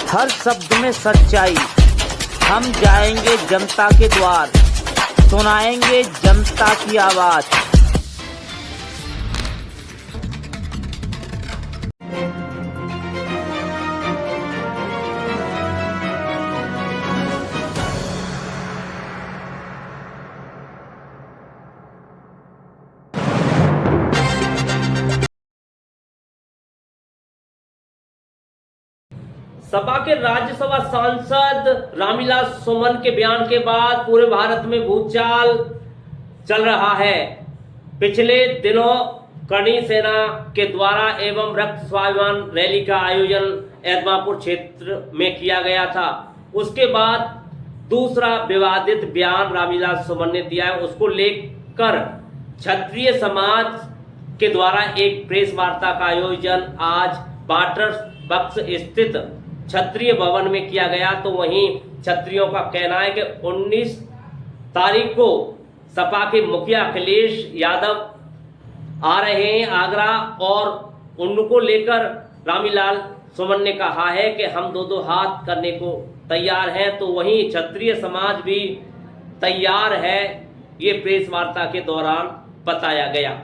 हर शब्द में सच्चाई। हम जाएंगे जनता के द्वार, सुनाएंगे जनता की आवाज। सपा के राज्यसभा सांसद रामविलास सुमन के बयान के बाद पूरे भारत में भूचाल चल रहा है। पिछले दिनों करणी सेना के द्वारा एवं रक्त स्वाभिमान रैली का आयोजन एदमापुर क्षेत्र में किया गया था। उसके बाद दूसरा विवादित बयान रामविलास सुमन ने दिया है। उसको लेकर क्षत्रिय समाज के द्वारा एक प्रेस वार्ता का आयोजन आज वाटर बक्स स्थित क्षत्रिय भवन में किया गया। तो वहीं क्षत्रियों का कहना है कि 19 तारीख को सपा के मुखिया अखिलेश यादव आ रहे हैं आगरा, और उनको लेकर रामविलास सुमन ने कहा है कि हम दो हाथ करने को तैयार हैं। तो वहीं क्षत्रिय समाज भी तैयार है, ये प्रेस वार्ता के दौरान बताया गया।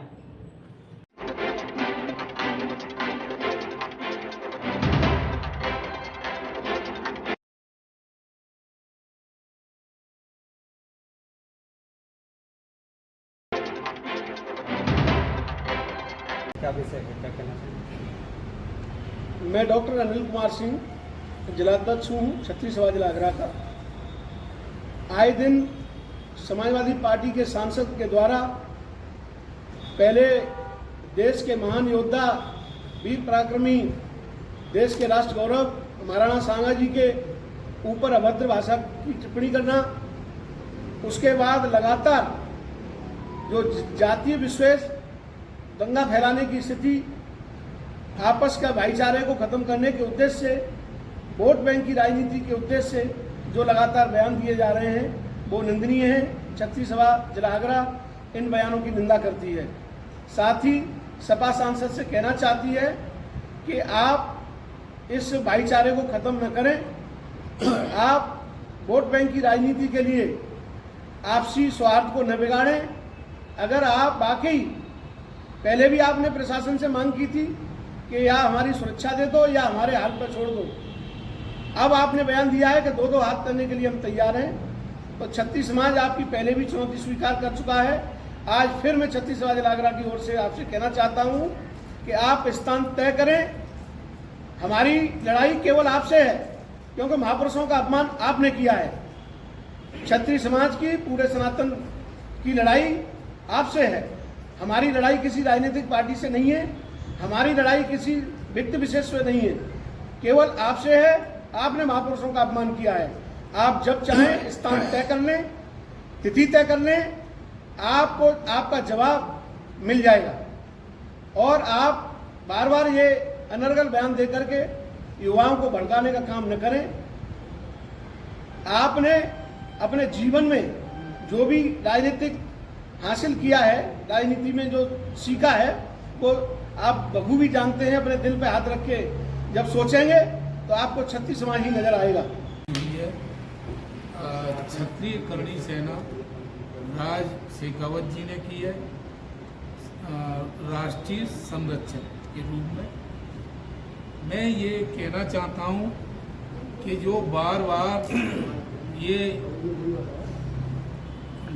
क्या विषय है, क्या कहना चाहिए? मैं डॉक्टर अनिल कुमार सिंह जिलाध्यक्ष हूँ क्षत्रिय सभा जिला आगरा का। आए दिन समाजवादी पार्टी के सांसद के द्वारा पहले देश के महान योद्धा वीर पराक्रमी देश के राष्ट्र गौरव महाराणा सांगा जी के ऊपर अभद्र भाषा की टिप्पणी करना, उसके बाद लगातार जो जातीय विश्वेष दंगा फैलाने की स्थिति, आपस का भाईचारे को खत्म करने के उद्देश्य से, वोट बैंक की राजनीति के उद्देश्य से जो लगातार बयान दिए जा रहे हैं वो निंदनीय है। क्षत्रिय सभा जिला आगरा इन बयानों की निंदा करती है। साथ ही सपा सांसद से कहना चाहती है कि आप इस भाईचारे को खत्म न करें, आप वोट बैंक की राजनीति के लिए आपसी सौहार्द को न बिगाड़ें। अगर आप वाकई, पहले भी आपने प्रशासन से मांग की थी कि या हमारी सुरक्षा दे दो या हमारे हाथ पर छोड़ दो, अब आपने बयान दिया है कि दो हाथ करने के लिए हम तैयार हैं। तो क्षत्रिय समाज आपकी पहले भी चुनौती स्वीकार कर चुका है। आज फिर मैं क्षत्रिय सभा जिला आगरा की ओर से आपसे कहना चाहता हूं कि आप स्थान तय करें। हमारी लड़ाई केवल आपसे है, क्योंकि महापुरुषों का अपमान आपने किया है। क्षत्रिय समाज की, पूरे सनातन की लड़ाई आपसे है। हमारी लड़ाई किसी राजनीतिक पार्टी से नहीं है, हमारी लड़ाई किसी व्यक्ति विशेष से नहीं है, केवल आपसे है। आपने महापुरुषों का अपमान किया है। आप जब चाहें स्थान तय कर लें, तिथि तय कर लें, आपको आपका जवाब मिल जाएगा। और आप बार बार ये अनर्गल बयान दे करके युवाओं को भड़काने का काम न करें। आपने अपने जीवन में जो भी राजनीतिक हासिल किया है, राजनीति में जो सीखा है, वो आप बखूबी जानते हैं। अपने दिल पे हाथ रख के जब सोचेंगे तो आपको क्षत्रिय समाज ही नजर आएगा। क्षत्रिय करणी सेना राज शेखावत जी ने की है राष्ट्रीय संरक्षक के रूप में। मैं ये कहना चाहता हूँ कि जो बार बार ये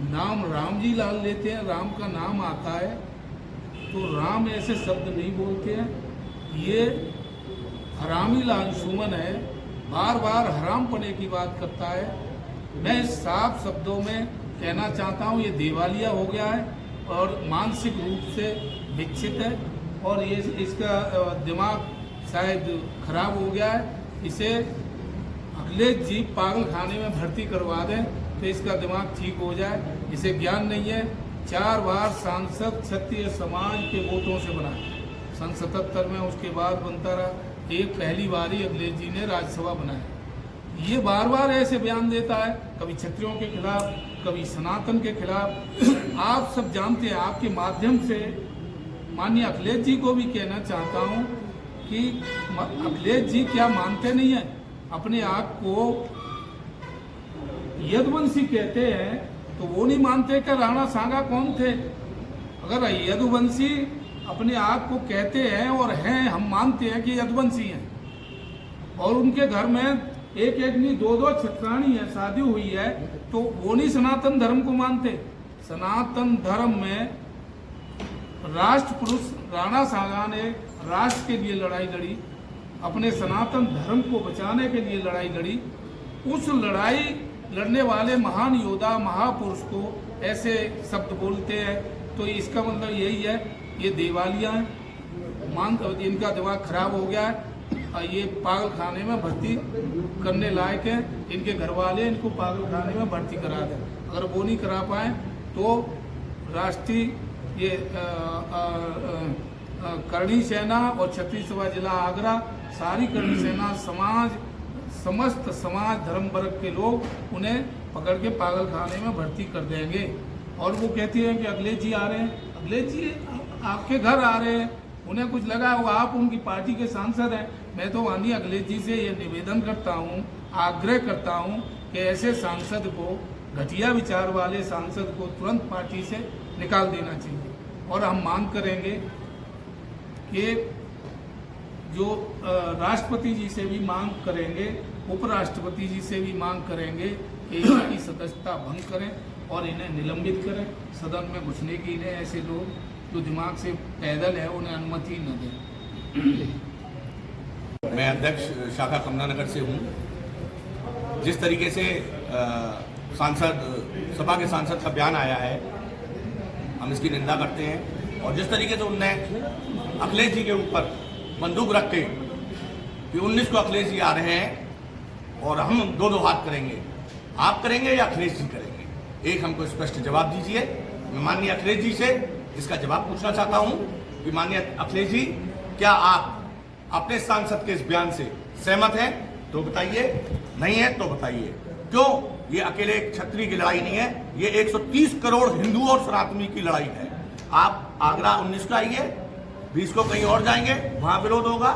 नाम राम जी लाल लेते हैं, राम का नाम आता है तो राम ऐसे शब्द नहीं बोलते हैं। ये हरामी लाल सुमन है, बार बार हराम पने की बात करता है। मैं साफ शब्दों में कहना चाहता हूँ ये दिवालिया हो गया है और मानसिक रूप से विकसित है, और ये इसका दिमाग शायद खराब हो गया है। इसे अखिलेश जी पागल खाने में भर्ती करवा दें तो इसका दिमाग ठीक हो जाए। इसे ज्ञान नहीं है। 4 बार सांसद क्षत्रिय समाज के वोटों से बना, सन 77 में, उसके बाद बनता रहा। एक पहली बार ही अखिलेश जी ने राज्यसभा बनाया। ये बार बार ऐसे बयान देता है, कभी क्षत्रियों के खिलाफ, कभी सनातन के खिलाफ। आप सब जानते हैं, आपके माध्यम से माननीय अखिलेश जी को भी कहना चाहता हूँ कि अखिलेश जी क्या मानते नहीं हैं अपने आप को यदुवंशी कहते हैं तो वो नहीं मानते कि राणा सांगा कौन थे। अगर यदुवंशी अपने आप को कहते हैं और हैं, हम मानते हैं कि यदुवंशी हैं, और उनके घर में एक नहीं दो छत्राणी है, शादी हुई है, तो वो नहीं सनातन धर्म को मानते। सनातन धर्म में राष्ट्र पुरुष राणा सांगा ने राष्ट्र के लिए लड़ाई लड़ी, अपने सनातन धर्म को बचाने के लिए लड़ाई लड़ी। उस लड़ाई लड़ने वाले महान योद्धा महापुरुष को ऐसे शब्द बोलते हैं तो इसका मतलब यही है ये देवालिया हैं, इनका दिमाग खराब हो गया है, ये पागल खाने में भर्ती करने लायक है। इनके घर वाले इनको पागल खाने में भर्ती करा दें। अगर वो नहीं करा पाए तो राष्ट्रीय ये करणी सेना और छत्तीस सभा जिला आगरा, सारी करणी सेना समाज, समस्त समाज धर्म वर्ग के लोग उन्हें पकड़ के पागल खाने में भर्ती कर देंगे। और वो कहती हैं कि अखिलेश जी आ रहे हैं। अखिलेश जी आपके घर आ रहे हैं, उन्हें कुछ लगा वो आप उनकी पार्टी के सांसद हैं। मैं तो माननीय अखिलेश जी से ये निवेदन करता हूँ, आग्रह करता हूँ कि ऐसे सांसद को, घटिया विचार वाले सांसद को तुरंत पार्टी से निकाल देना चाहिए। और हम मांग करेंगे कि जो राष्ट्रपति जी से भी मांग करेंगे, उपराष्ट्रपति जी से भी मांग करेंगे कि इनकी सदस्यता भंग करें और इन्हें निलंबित करें। सदन में घुसने की इन्हें ऐसे लोग जो दिमाग से पैदल है उन्हें अनुमति न दें। मैं अध्यक्ष शाखा कमलानगर से हूँ। जिस तरीके से सभा के सांसद का बयान आया है, हम इसकी निंदा करते हैं। और जिस तरीके से उनने अखिलेश जी के ऊपर बंदूक रख के कि 19 को अखिलेश जी आ रहे हैं और हम दो हाथ करेंगे, आप करेंगे या अखिलेश जी करेंगे, एक हमको स्पष्ट जवाब दीजिए। मैं माननीय अखिलेश जी से इसका जवाब पूछना चाहता हूं कि माननीय अखिलेश जी, क्या आप अपने सांसद के इस बयान से सहमत हैं तो बताइए, नहीं है तो बताइए। क्यों ये अकेले एक क्षत्रिय की लड़ाई नहीं है, ये 130 करोड़ हिंदू और सनातनी की लड़ाई है। आप आगरा 19 को आइए, 20 को कहीं और जाएंगे वहां विरोध होगा,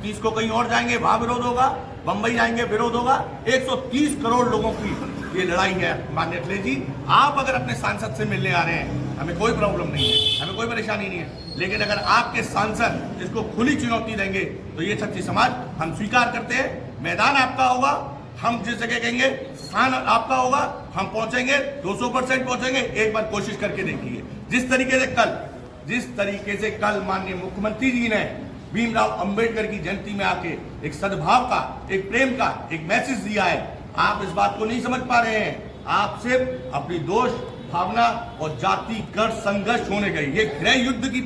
30 को कहीं और जाएंगे वहां विरोध होगा, बंबई जाएंगे विरोध होगा। 130 करोड़ लोगों की ये लड़ाई है। माननीय अखिलेश जी, आप अगर अपने सांसद से मिलने आ रहे हैं, हमें कोई प्रॉब्लम नहीं है, हमें कोई परेशानी नहीं है। लेकिन अगर आपके सांसद इसको खुली चुनौती देंगे तो ये क्षत्रिय समाज हम स्वीकार करते हैं। मैदान आपका होगा, हम जिस जगह कहेंगे स्थान आपका होगा, हम पहुंचेंगे, 200% पहुंचेंगे। एक बार कोशिश करके देखिए। जिस तरीके से कल माननीय मुख्यमंत्री जी ने भीमराव अंबेडकर की जयंती में आके एक सद्भाव का, एक प्रेम का एक मैसेज दिया है, आप इस बात को नहीं समझ पा रहे हैं। आप सिर्फ अपनी दोष भावना और जातिगत संघर्ष होने गए। ये गृह युद्ध की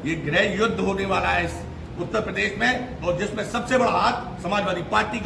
ये गृह युद्ध होने वाला है इस उत्तर प्रदेश में, और जिसमें सबसे बड़ा हाथ समाजवादी पार्टी का